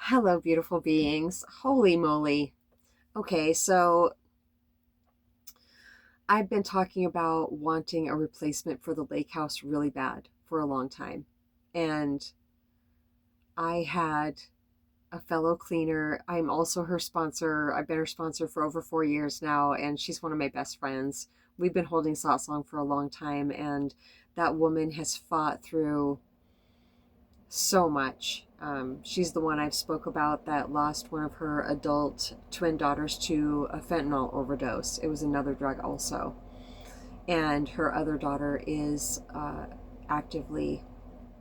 Hello, beautiful beings. Holy moly. Okay, so I've been talking about wanting a replacement for the lake house really bad for a long time. And I had a fellow cleaner. I'm also her sponsor. I've been her sponsor for over 4 years now, and she's one of my best friends. We've been holding Satsang for a long time, and that woman has fought through so much. She's the one I've spoke about that lost one of her adult twin daughters to a fentanyl overdose. It was another drug also. And her other daughter is actively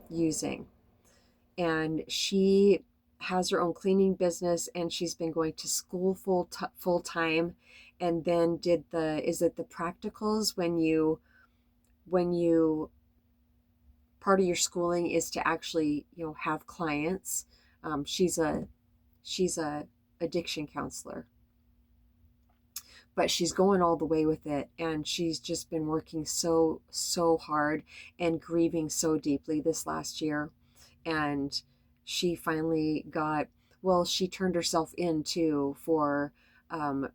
using. And she has her own cleaning business, and she's been going to school full time, and then did the, is it the practicals when you part of your schooling is to actually have clients. She's a addiction counselor, but she's going all the way with it, and she's just been working so hard and grieving so deeply this last year. And she finally got, well, she turned herself in too for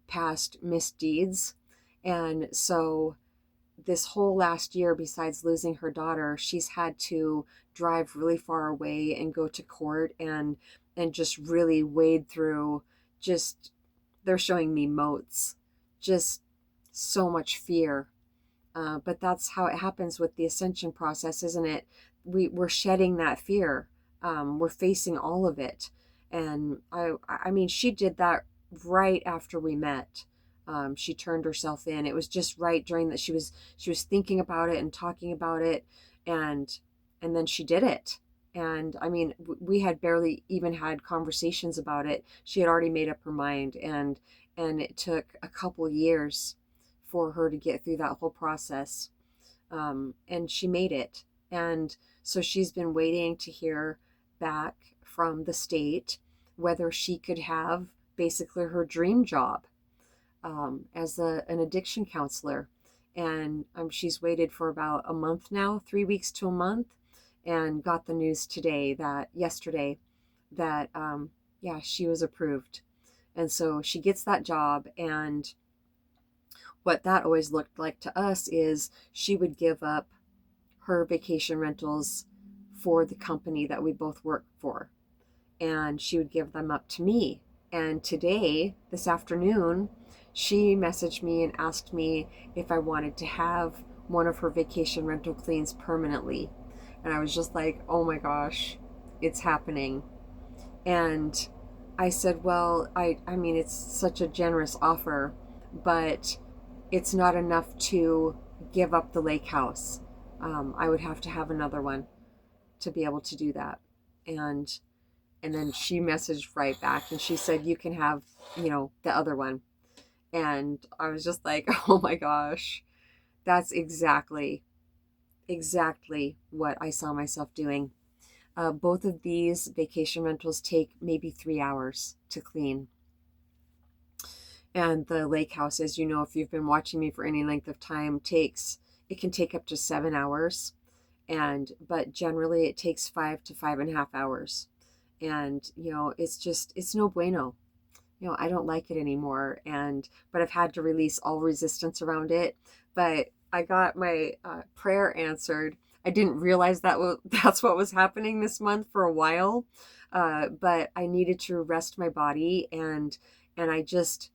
past misdeeds. And so this whole last year, besides losing her daughter, she's had to drive really far away and go to court and just really wade through, just, they're showing me moats, just so much fear. But that's how it happens with the ascension process, isn't it? We're shedding that fear. We're facing all of it. And I mean, she did that right after we met. She turned herself in. It was just right during that she was thinking about it and talking about it, and and then she did it. And I mean, we had barely even had conversations about it. She had already made up her mind, and it took a couple years for her to get through that whole process. And she made it. And so she's been waiting to hear back from the state whether she could have basically her dream job as an addiction counselor. And she's waited for about a month now, 3 weeks to a month, and got the news yesterday, that yeah, she was approved. And so she gets that job. And what that always looked like to us is she would give up her vacation rentals for the company that we both work for, and she would give them up to me. And today, this afternoon, she messaged me and asked me if I wanted to have one of her vacation rental cleans permanently. And I was just like, oh my gosh, it's happening. And I said, well, I mean, it's such a generous offer, but it's not enough to give up the lake house. I would have to have another one to be able to do that. And and then she messaged right back and she said, you can have, the other one. And I was just like, oh my gosh, that's exactly what I saw myself doing. Both of these vacation rentals take maybe 3 hours to clean. And the lake house, as you know, if you've been watching me for any length of time, it can take up to 7 hours. But generally it takes 5 to 5.5 hours. And it's no bueno. I don't like it anymore. But I've had to release all resistance around it. But I got my prayer answered. I didn't realize that's what was happening this month for a while. But I needed to rest my body, and I just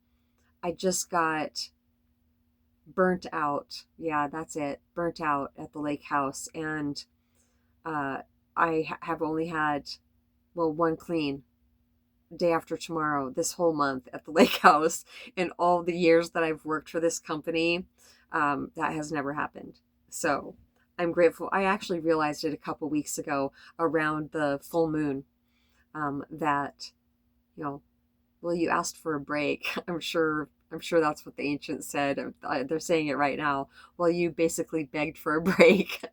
got burnt out. Yeah, that's it. Burnt out at the lake house. And uh, I have only had, well, one clean day after tomorrow this whole month at the lake house. In all the years that I've worked for this company, that has never happened. So I'm grateful. I actually realized it a couple weeks ago around the full moon, that, you know, well, you asked for a break. I'm sure that's what the ancients said. They're saying it right now. Well, you basically begged for a break.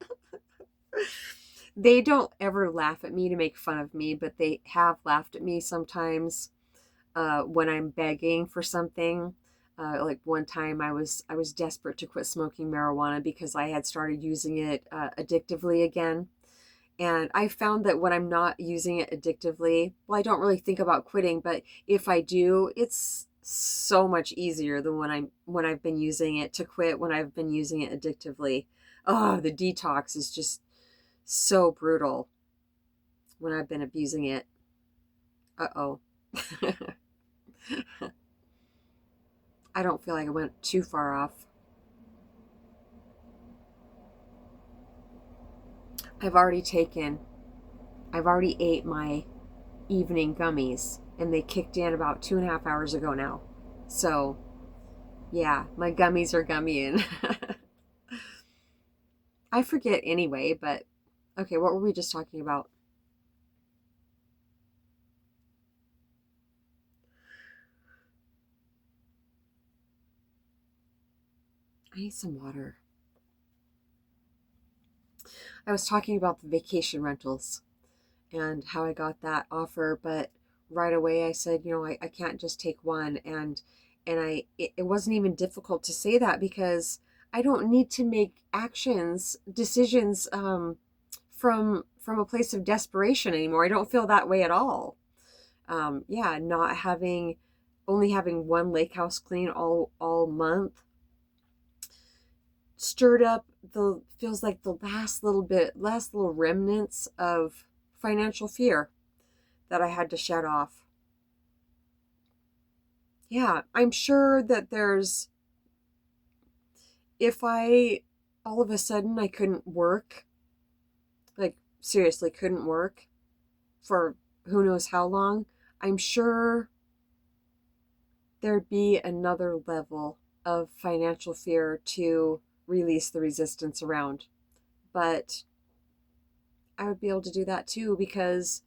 They don't ever laugh at me to make fun of me, but they have laughed at me sometimes when I'm begging for something. Like one time, I was desperate to quit smoking marijuana because I had started using it addictively again, And I found that when I'm not using it addictively, well, I don't really think about quitting, but if I do, it's so much easier than when I've been using it to quit, when I've been using it addictively. Oh, the detox is just so brutal when I've been abusing it. Uh-oh. I don't feel like I went too far off. I've already ate my evening gummies, and they kicked in about 2.5 hours ago now. So, yeah, my gummies are gummying. I forget anyway, but okay, what were we just talking about? I need some water. I was talking about the vacation rentals and how I got that offer, but right away I said, I can't just take one. And it wasn't even difficult to say that because I don't need to make decisions from a place of desperation anymore. I don't feel that way at all. Yeah, not having only having one lake house clean all month stirred up the feels like the last little remnants of financial fear that I had to shed off. Yeah, I'm sure that if I all of a sudden I couldn't work, like seriously couldn't work for who knows how long, I'm sure there'd be another level of financial fear to release the resistance around. But I would be able to do that too because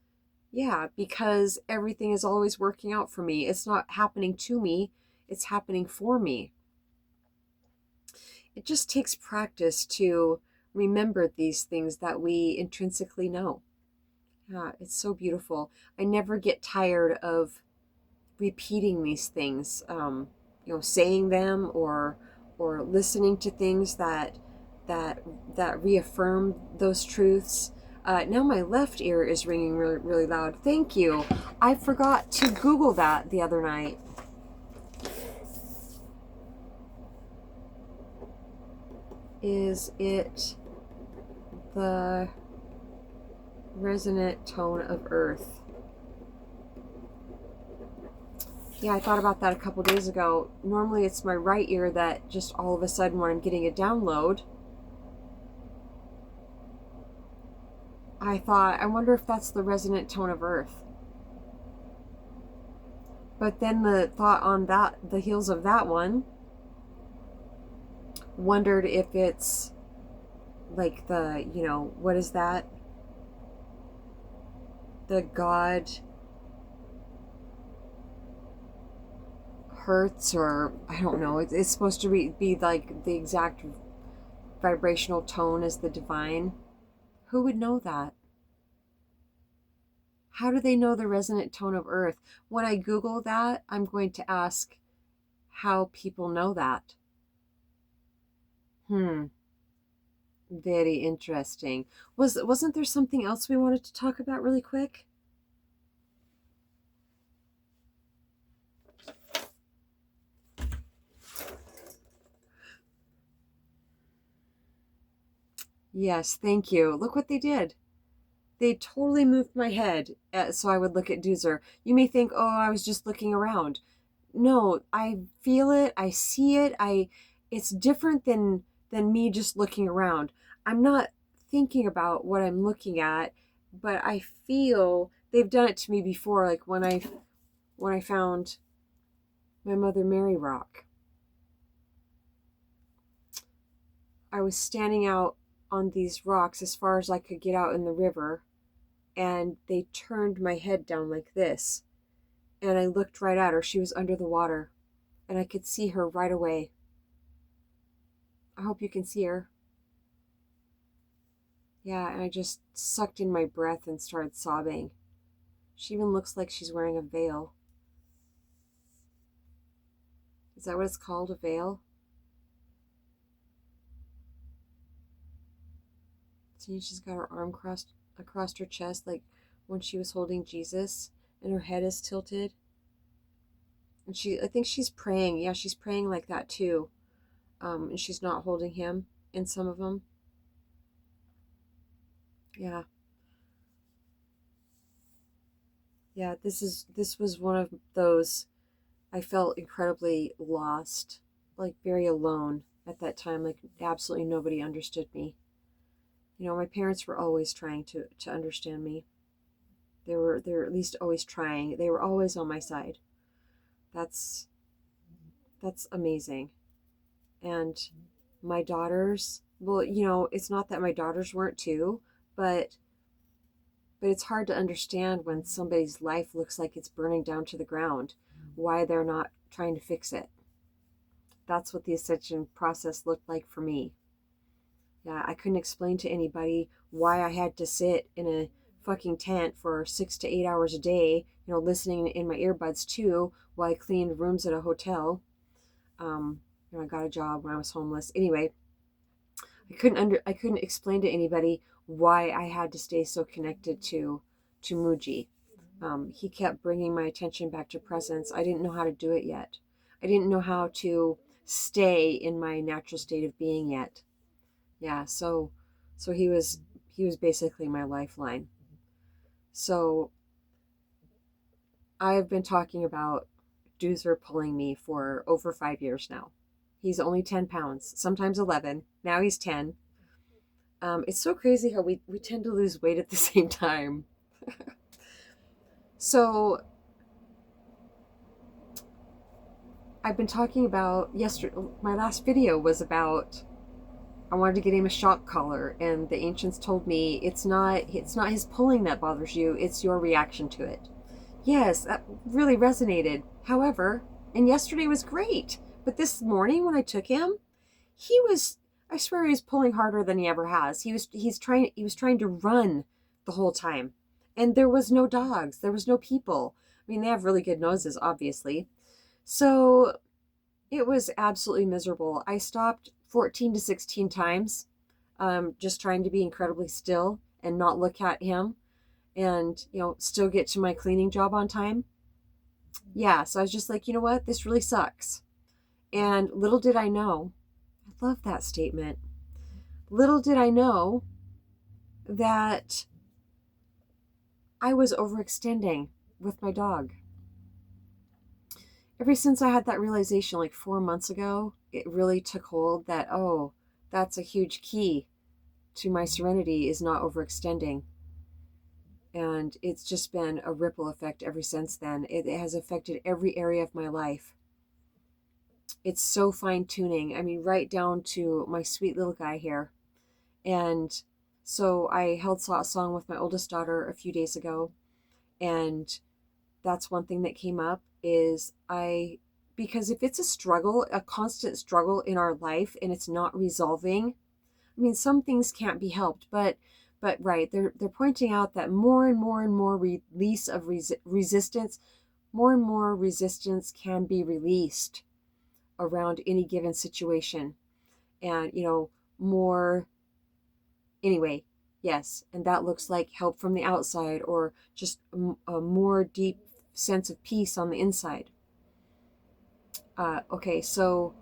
everything is always working out for me. It's not happening to me, it's happening for me. It just takes practice to remember these things that we intrinsically know. Yeah, it's so beautiful. I never get tired of repeating these things, saying them or listening to things that that reaffirm those truths. Now my left ear is ringing really, really loud. Thank you. I forgot to Google that the other night. Is it the resonant tone of earth? Yeah, I thought about that a couple days ago. Normally it's my right ear that just all of a sudden when I'm getting a download, I thought, I wonder if that's the resonant tone of earth. But then the thought on the heels of that one, wondered if it's like what is that? The God hertz, or I don't know. It's supposed to be like the exact vibrational tone as the divine. Who would know that? How do they know the resonant tone of earth? When I Google that, I'm going to ask how people know that. Very interesting. Wasn't there something else we wanted to talk about really quick? Yes, thank you. Look what they did. They totally moved my head so I would look at Doozer. You may think, oh, I was just looking around. No, I feel it. I see it. It's different than me just looking around. I'm not thinking about what I'm looking at, but I feel they've done it to me before. Like when I found my Mother Mary rock, I was standing out on these rocks as far as I could get out in the river, and they turned my head down like this, and I looked right at her. She was under the water, and I could see her right away. I hope you can see her. Yeah, and I just sucked in my breath and started sobbing. She even looks like she's wearing a veil. Is that what it's called, a veil? See, she's got her arm crossed. across her chest, like when she was holding Jesus and her head is tilted. And I think she's praying. Yeah, she's praying like that too. And she's not holding him in some of them. Yeah. Yeah, this was one of those. I felt incredibly lost, like very alone at that time. Like absolutely nobody understood me. You know, my parents were always trying to understand me. They're at least always trying. They were always on my side. That's that's amazing. And my daughters, well, you know, it's not that my daughters weren't too, but it's hard to understand when somebody's life looks like it's burning down to the ground, why they're not trying to fix it. That's what the ascension process looked like for me. Yeah, I couldn't explain to anybody why I had to sit in a fucking tent for 6 to 8 hours a day, you know, listening in my earbuds too, while I cleaned rooms at a hotel. You know, I got a job when I was homeless. Anyway, I couldn't explain to anybody why I had to stay so connected to Muji. He kept bringing my attention back to presence. I didn't know how to do it yet. I didn't know how to stay in my natural state of being yet. Yeah, so he was basically my lifeline. So I have been talking about Doozer pulling me for over 5 years now. He's only 10 pounds, sometimes 11. Now he's 10. It's so crazy how we tend to lose weight at the same time. So I've been talking about yesterday. My last video was about I wanted to get him a shock collar, and the ancients told me it's not his pulling that bothers you, it's your reaction to it. Yes, that really resonated. However, and yesterday was great, but this morning when I took him, he was I swear he was pulling harder than he ever has. He was trying to run the whole time. And there was no dogs, there was no people. I mean, they have really good noses, obviously. So it was absolutely miserable. I stopped 14 to 16 times, just trying to be incredibly still and not look at him and, you know, still get to my cleaning job on time. Yeah, so I was just like, you know what? This really sucks. And little did I know, I love that statement. Little did I know that I was overextending with my dog. Ever since I had that realization like 4 months ago, it really took hold that, oh, that's a huge key to my serenity is not overextending. And it's just been a ripple effect ever since then. It has affected every area of my life. It's so fine tuning. I mean, right down to my sweet little guy here. And so I held Satsang with my oldest daughter a few days ago. And that's one thing that came up is because if it's a struggle, a constant struggle in our life and it's not resolving, I mean, some things can't be helped, but right, they're pointing out that more and more and more release of resistance, more and more resistance can be released around any given situation. And, you know, more, anyway, yes. And that looks like help from the outside or just a more deep sense of peace on the inside. Okay, so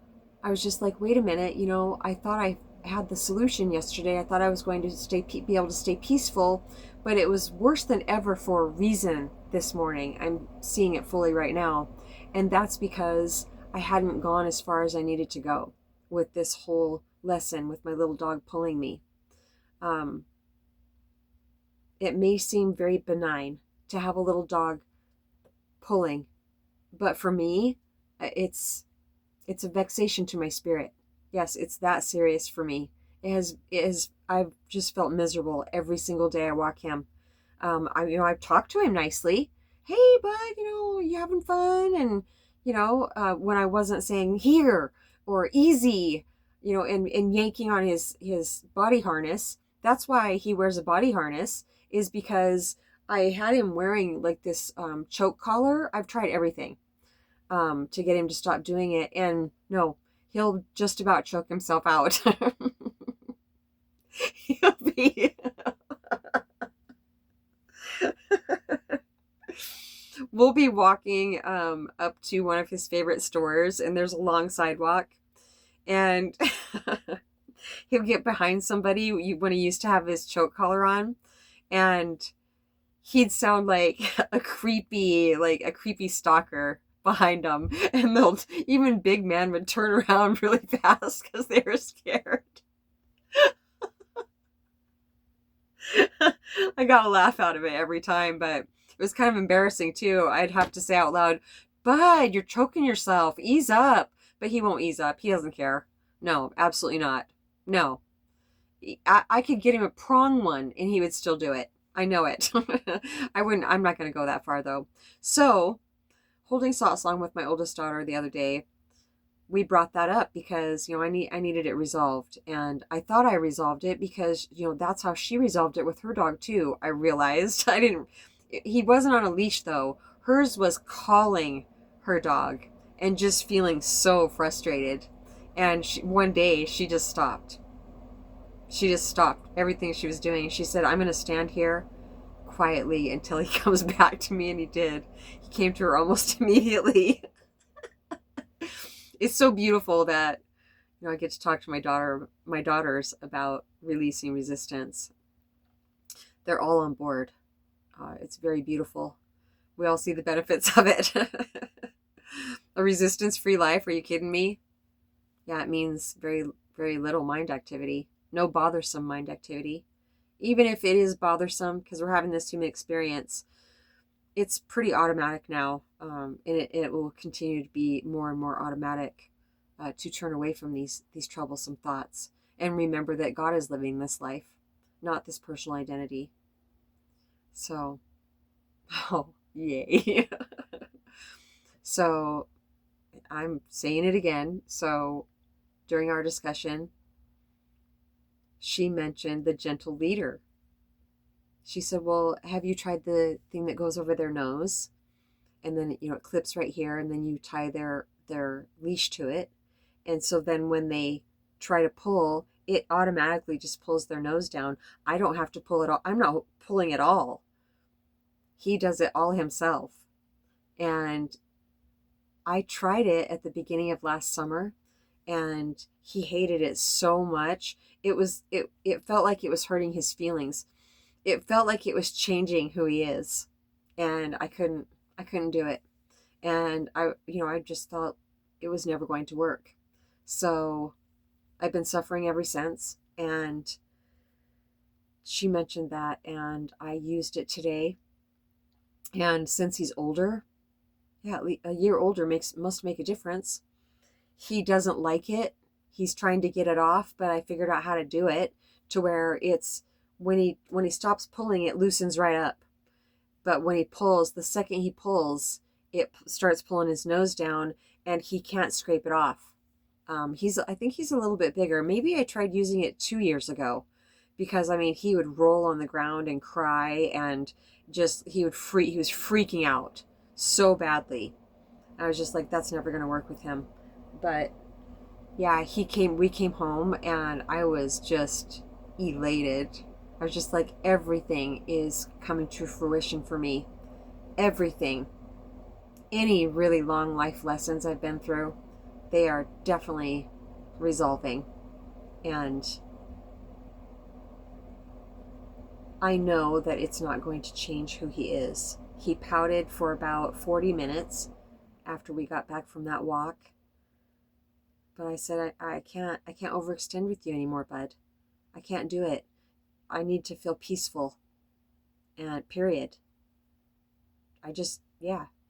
I was just like, wait a minute, you know, I thought I had the solution yesterday. I thought I was going to be able to stay peaceful, but it was worse than ever for a reason this morning. I'm seeing it fully right now. And that's because I hadn't gone as far as I needed to go with this whole lesson with my little dog pulling me. It may seem very benign to have a little dog pulling, but for me, it's a vexation to my spirit. Yes, it's that serious for me. I've just felt miserable every single day I walk him. I've talked to him nicely. Hey, bud, you know, you having fun? And, you know, when I wasn't saying here or easy, you know, and yanking on his body harness. That's why he wears a body harness, is because I had him wearing like this choke collar. I've tried everything to get him to stop doing it. And no, he'll just about choke himself out. He'll be we'll be walking up to one of his favorite stores, and there's a long sidewalk, and he'll get behind somebody when he used to have his choke collar on, and he'd sound like a creepy stalker behind him, and they'll even big man would turn around really fast because they were scared. I got a laugh out of it every time, but it was kind of embarrassing too. I'd have to say out loud, "Bud, you're choking yourself. Ease up." But he won't ease up. He doesn't care. No, absolutely not. No. I could get him a prong one and he would still do it. I know it. I'm not going to go that far though. So, holding Satsang with my oldest daughter the other day, we brought that up because, I needed it resolved, and I thought I resolved it because, that's how she resolved it with her dog too. I realized he wasn't on a leash though. Hers was calling her dog and just feeling so frustrated. And one day she just stopped. She just stopped everything she was doing. She said, "I'm going to stand here quietly until he comes back to me," and he did. He came to her almost immediately. It's so beautiful that I get to talk to my daughters about releasing resistance. They're all on board. It's very beautiful. We all see the benefits of it. A resistance-free life? Are you kidding me? Yeah, it means very, very little mind activity. No bothersome mind activity. Even if it is bothersome, because we're having this human experience, it's pretty automatic now, and it will continue to be more and more automatic to turn away from these troublesome thoughts and remember that God is living this life, not this personal identity. So, oh, yay. So, I'm saying it again. So, during our discussion, she mentioned the gentle leader. She said, "Well, have you tried the thing that goes over their nose? And then, it clips right here, and then you tie their leash to it. And so then when they try to pull, it automatically just pulls their nose down. I don't have to pull it all. I'm not pulling at all. He does it all himself." And I tried it at the beginning of last summer, and he hated it so much. It felt like it was hurting his feelings. It felt like it was changing who he is. And I couldn't do it. And I just thought it was never going to work. So I've been suffering ever since. And she mentioned that, and I used it today. And since he's older, a year older must make a difference. He doesn't like it. He's trying to get it off, but I figured out how to do it to where it's when he stops pulling, it loosens right up. But when he pulls, the second he pulls, it starts pulling his nose down, and he can't scrape it off. I think he's a little bit bigger. Maybe I tried using it 2 years ago, because he would roll on the ground and cry, and he was freaking out so badly. I was just like, that's never going to work with him. But yeah, we came home, and I was just elated. I was just like, everything is coming to fruition for me. Everything. Any really long life lessons I've been through, they are definitely resolving. And I know that it's not going to change who he is. He pouted for about 40 minutes after we got back from that walk. But I said, I can't overextend with you anymore, bud. I can't do it. I need to feel peaceful. And period. I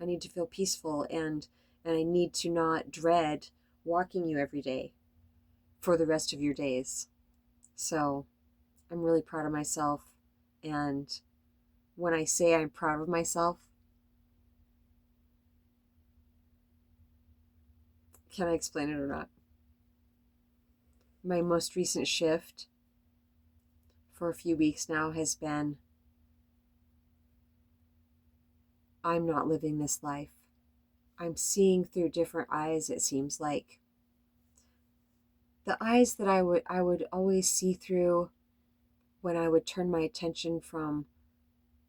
need to feel peaceful, and I need to not dread walking you every day for the rest of your days. So I'm really proud of myself. And when I say I'm proud of myself, can I explain it or not? My most recent shift for a few weeks now has been, I'm not living this life. I'm seeing through different eyes, it seems like. The eyes that I would always see through when I would turn my attention from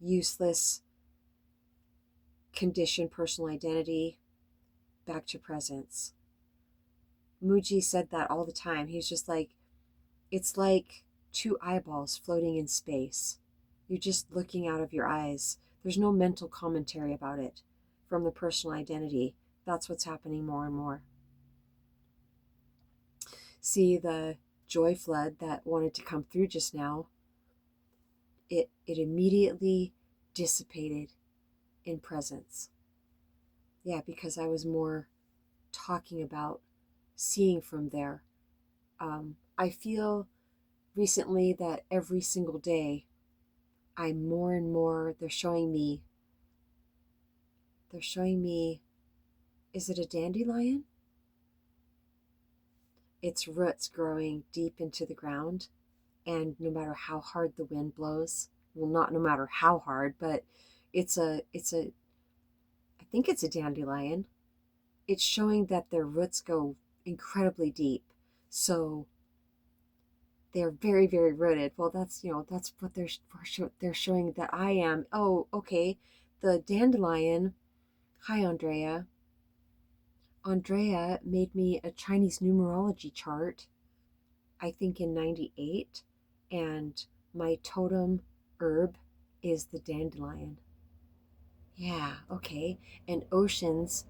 useless conditioned personal identity back to presence. Muji said that all the time. He's just like, it's like two eyeballs floating in space. You're just looking out of your eyes. There's no mental commentary about it from the personal identity. That's what's happening more and more. See, the joy flood that wanted to come through just now, it immediately dissipated in presence. Yeah, because I was more talking about seeing from there. I feel recently that every single day I'm more and more, they're showing me, is it a dandelion? Its roots growing deep into the ground, and no matter how hard the wind blows, well, not no matter how hard, but I think it's a dandelion. It's showing that their roots go incredibly deep. So they're very, very rooted. Well, that's what they're showing that I am. Oh, okay. The dandelion. Hi, Andrea. Andrea made me a Chinese numerology chart, I think in 98, and my totem herb is the dandelion. Yeah, okay. And Ocean's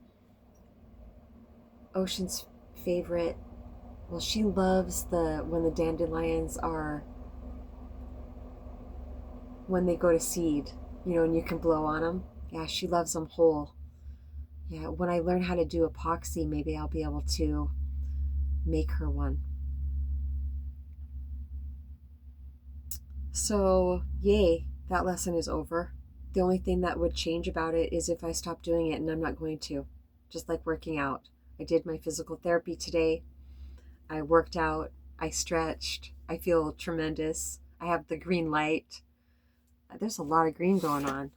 favorite, well, she loves when the dandelions are, when they go to seed, and you can blow on them. Yeah, she loves them whole. Yeah, when I learn how to do epoxy, maybe I'll be able to make her one. So, yay, that lesson is over. The only thing that would change about it is if I stop doing it, and I'm not going to. Just like working out. I did my physical therapy today. I worked out. I stretched. I feel tremendous. I have the green light. There's a lot of green going on.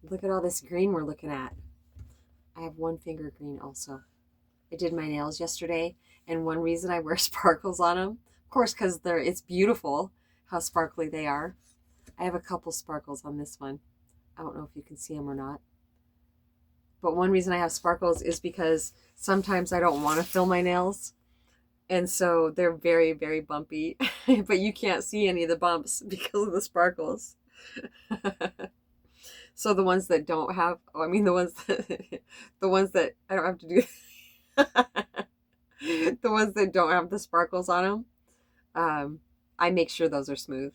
Look at all this green we're looking at. I have one finger green also. I did my nails yesterday, and one reason I wear sparkles on them, of course, because it's beautiful how sparkly they are. I have a couple sparkles on this one. I don't know if you can see them or not. But one reason I have sparkles is because sometimes I don't want to fill my nails. And so they're very, very bumpy. But you can't see any of the bumps because of the sparkles. So the ones that don't have, the ones that I don't have to do, the ones that don't have the sparkles on them, I make sure those are smooth.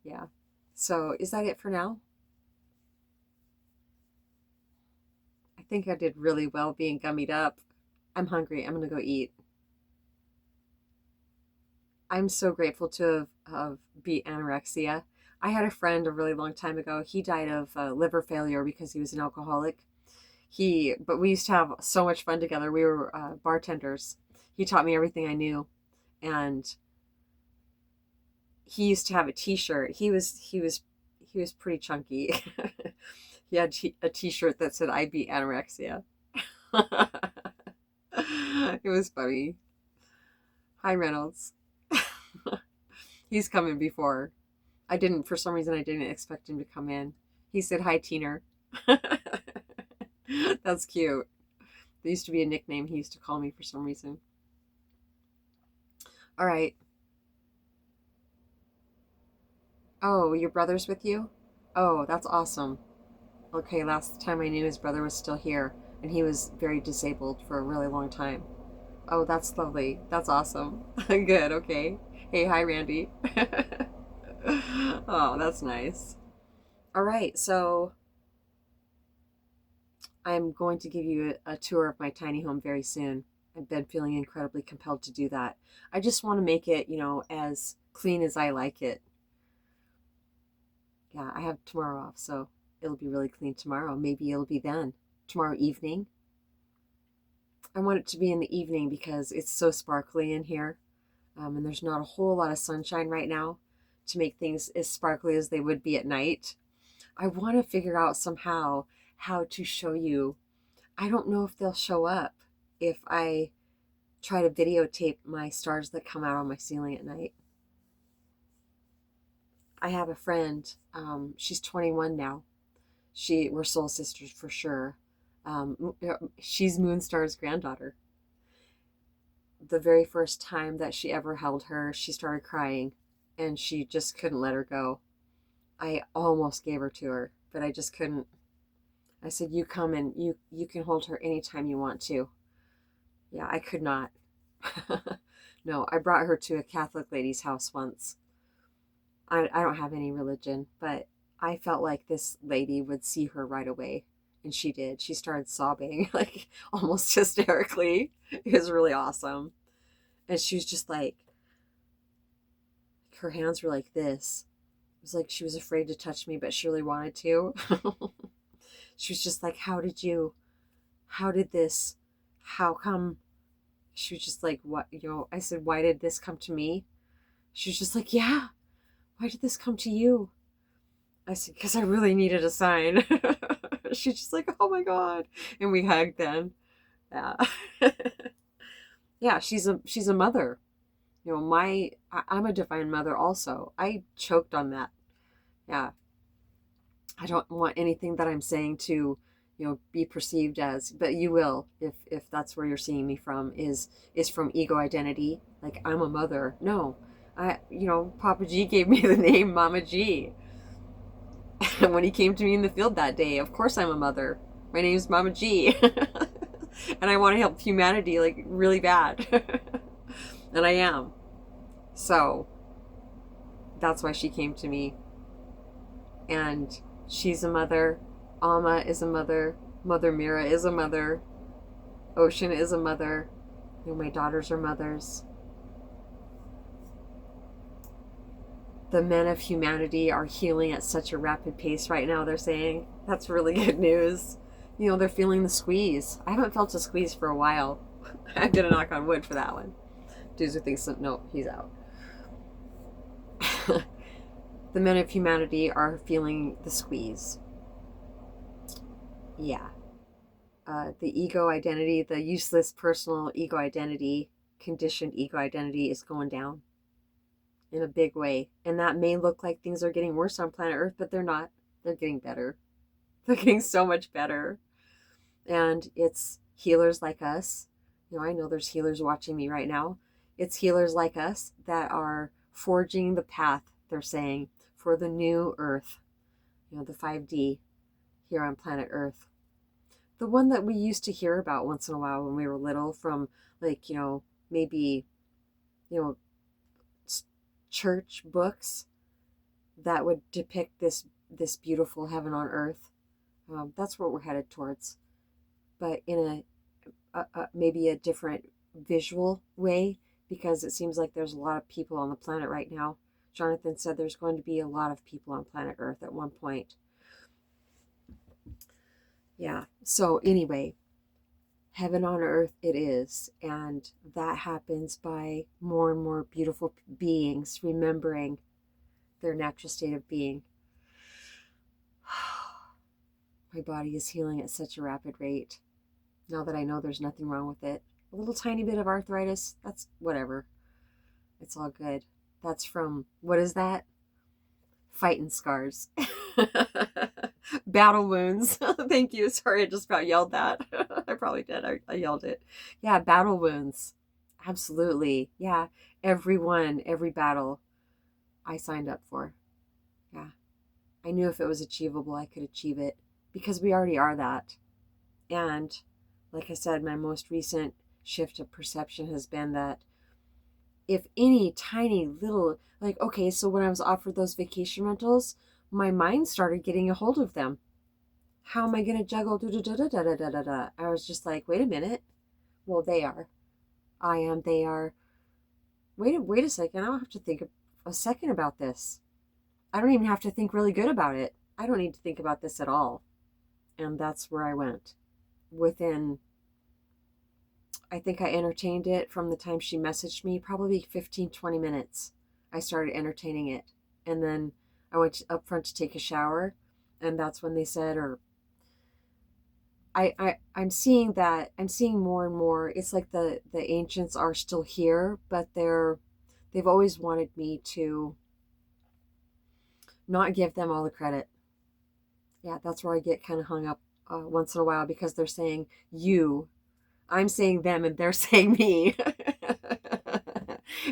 Yeah. So is that it for now? I think I did really well being gummied up. I'm hungry. I'm going to go eat. I'm so grateful to have beat anorexia. I had a friend a really long time ago. He died of liver failure because he was an alcoholic. But we used to have so much fun together. We were bartenders. He taught me everything I knew, and he used to have a T-shirt. He was pretty chunky. He had a T-shirt that said "I beat anorexia." It was funny. Hi, Reynolds. He's coming before. For some reason, I didn't expect him to come in. He said, "Hi, Teener." That's cute. There used to be a nickname he used to call me for some reason. All right. Oh, your brother's with you? Oh, that's awesome. Okay, last time I knew his brother was still here, and he was very disabled for a really long time. Oh, that's lovely. That's awesome. Good, okay. Hey, hi, Randy. Oh, that's nice. All right, so I'm going to give you a tour of my tiny home very soon. I've been feeling incredibly compelled to do that. I just want to make it, as clean as I like it. Yeah, I have tomorrow off, so it'll be really clean tomorrow. Maybe it'll be then. Tomorrow evening. I want it to be in the evening because it's so sparkly in here. And there's not a whole lot of sunshine right now to make things as sparkly as they would be at night. I want to figure out somehow how to show you. I don't know if they'll show up if I try to videotape my stars that come out on my ceiling at night. I have a friend, she's 21 now. We're soul sisters for sure. She's Moonstar's granddaughter. The very first time that she ever held her, she started crying and she just couldn't let her go. I almost gave her to her, but I just couldn't. I said, you come and you can hold her anytime you want to. Yeah, I could not. No, I brought her to a Catholic lady's house once. I don't have any religion, but I felt like this lady would see her right away. And she did. She started sobbing, like almost hysterically. It was really awesome. And she was just like, her hands were like this. It was like she was afraid to touch me, but she really wanted to. She was just like, how did this, how come? She was just like, what, I said, why did this come to me? She was just like, yeah, why did this come to you? I said, because I really needed a sign. She's just like, oh my God. And we hugged then. Yeah. Yeah, she's a mother. I'm a divine mother also. I choked on that. Yeah. I don't want anything that I'm saying to, be perceived as, but you will, if that's where you're seeing me from, is from ego identity. Like I'm a mother. No. Papa G gave me the name Mama G. When he came to me in the field that day, of course I'm a mother. My name's Mama G. And I want to help humanity like really bad. And I am. So that's why she came to me. And she's a mother. Alma is a mother. Mother Mira is a mother. Ocean is a mother. My daughters are mothers. The men of humanity are healing at such a rapid pace right now, they're saying. That's really good news. They're feeling the squeeze. I haven't felt a squeeze for a while. I'm going to knock on wood for that one. Doozer thinks, no, he's out. The men of humanity are feeling the squeeze. Yeah. The ego identity, the useless personal ego identity, conditioned ego identity is going down in a big way. And that may look like things are getting worse on planet Earth, but they're not. They're getting better. They're getting so much better. And it's healers like us. I know there's healers watching me right now. It's healers like us that are forging the path, they're saying, for the new Earth, the 5D here on planet Earth. The one that we used to hear about once in a while when we were little from maybe, church books that would depict this beautiful heaven on earth. That's what we're headed towards, but in maybe a different visual way, because it seems like there's a lot of people on the planet right now. Jonathan said there's going to be a lot of people on planet Earth at one point. Yeah. So anyway, heaven on earth it is. And that happens by more and more beautiful beings remembering their natural state of being. My body is healing at such a rapid rate. Now that I know there's nothing wrong with it. A little tiny bit of arthritis, that's whatever. It's all good. That's from, what is that? Fighting scars. Battle wounds. Thank you. Sorry, I just about yelled that. I probably did. I yelled it. Yeah, battle wounds. Absolutely. Yeah, every battle I signed up for. Yeah. I knew if it was achievable, I could achieve it because we already are that. And like I said, my most recent shift of perception has been that if any tiny little, okay, so when I was offered those vacation rentals, my mind started getting a hold of them. How am I going to juggle? I was just like, wait a minute. Well, they are. I am. They are. Wait a second. I don't have to think a second about this. I don't even have to think really good about it. I don't need to think about this at all. And that's where I went. I think I entertained it from the time she messaged me, probably 15, 20 minutes. I started entertaining it. And then I went up front to take a shower. And that's when they said, I'm seeing more and more. It's like the ancients are still here, but they've always wanted me to not give them all the credit. Yeah, that's where I get kind of hung up once in a while because they're saying you. I'm saying them and they're saying me.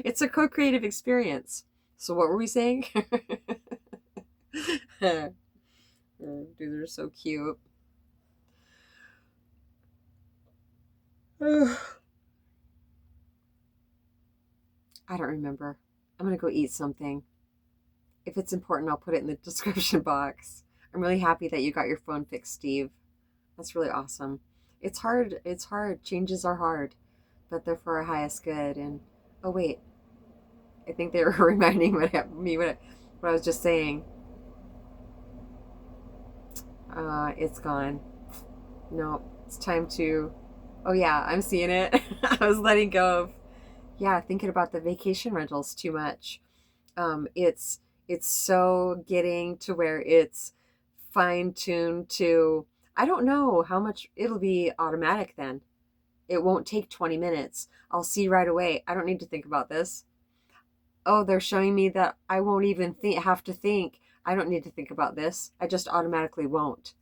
It's a co-creative experience. So what were we saying? Dude, they're so cute. I don't remember. I'm gonna go eat something. If it's important, I'll put it in the description box. I'm really happy that you got your phone fixed, Steve. That's really awesome. It's hard. It's hard. Changes are hard, but they're for our highest good. And oh wait, I think they were reminding me what I was just saying. It's gone. No, it's time to. Oh yeah, I'm seeing it. I was letting go of. Yeah, thinking about the vacation rentals too much. It's so getting to where it's fine tuned to. I don't know how much it'll be automatic then. It won't take 20 minutes. I'll see right away. I don't need to think about this. Oh, they're showing me that I won't even have to think. I don't need to think about this. I just automatically won't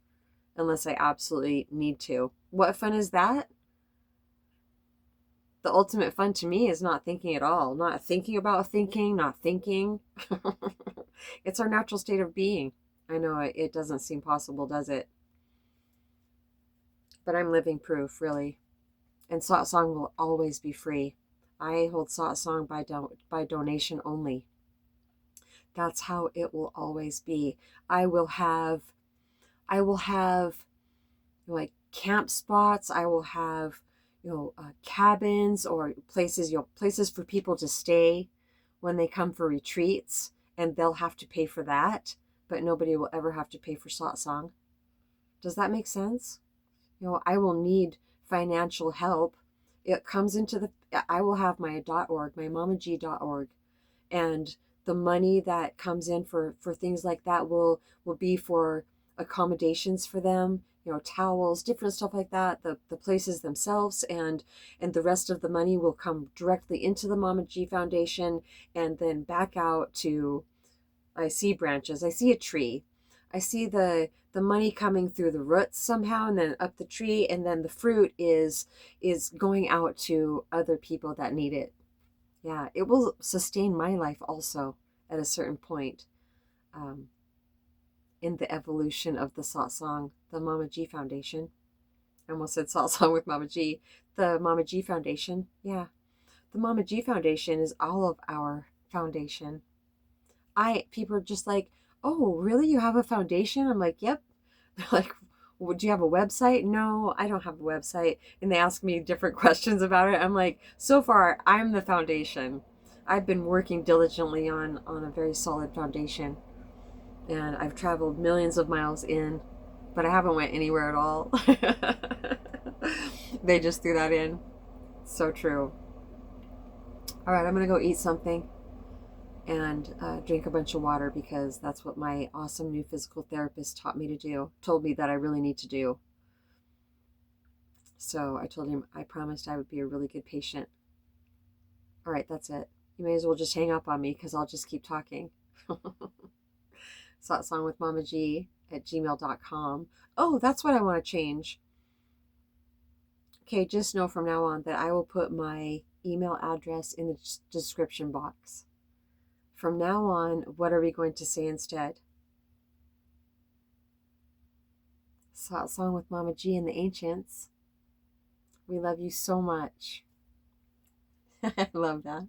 unless I absolutely need to. What fun is that? The ultimate fun to me is not thinking at all, not thinking about thinking, not thinking. It's our natural state of being. I know it doesn't seem possible, does it? But I'm living proof, really. And satsang will always be free. I hold satsang by donation only. That's how it will always be. I will have I will have like camp spots. I will have cabins or places for people to stay when they come for retreats, and they'll have to pay for that, but nobody will ever have to pay for satsang. Does that make sense? I will need financial help. It comes into the I will have my .org, my mamaji.org, and the money that comes in for things like that will be for accommodations for them, towels, different stuff like that, the places themselves, and the rest of the money will come directly into the Mamaji Foundation and then back out to. I see branches, I see a tree, I see the money coming through the roots somehow and then up the tree, and then the fruit is going out to other people that need it. Yeah, it will sustain my life also at a certain point, um, in the evolution of the satsang, the Mamaji Foundation. I almost said satsang with Mamaji. The Mamaji Foundation. Yeah, the Mamaji Foundation is all of our foundation. People are just like, oh, really? You have a foundation? I'm like, yep. They're like, well, do you have a website? No, I don't have a website. And they ask me different questions about it. I'm like, so far, I'm the foundation. I've been working diligently on a very solid foundation, and I've traveled millions of miles in, but I haven't went anywhere at all. They just threw that in. So true. All right, I'm gonna go eat something and drink a bunch of water because that's what my awesome new physical therapist taught me to do. Told me that I really need to do. So I told him I promised I would be a really good patient. All right, that's it. You may as well just hang up on me because I'll just keep talking. satsangwithmamaji at gmail.com. Oh, that's what I want to change. Okay, just know from now on that I will put my email address in the description box. From now on, what are we going to say instead? Satsang with Mamaji and the Ancients. We love you so much. I love that.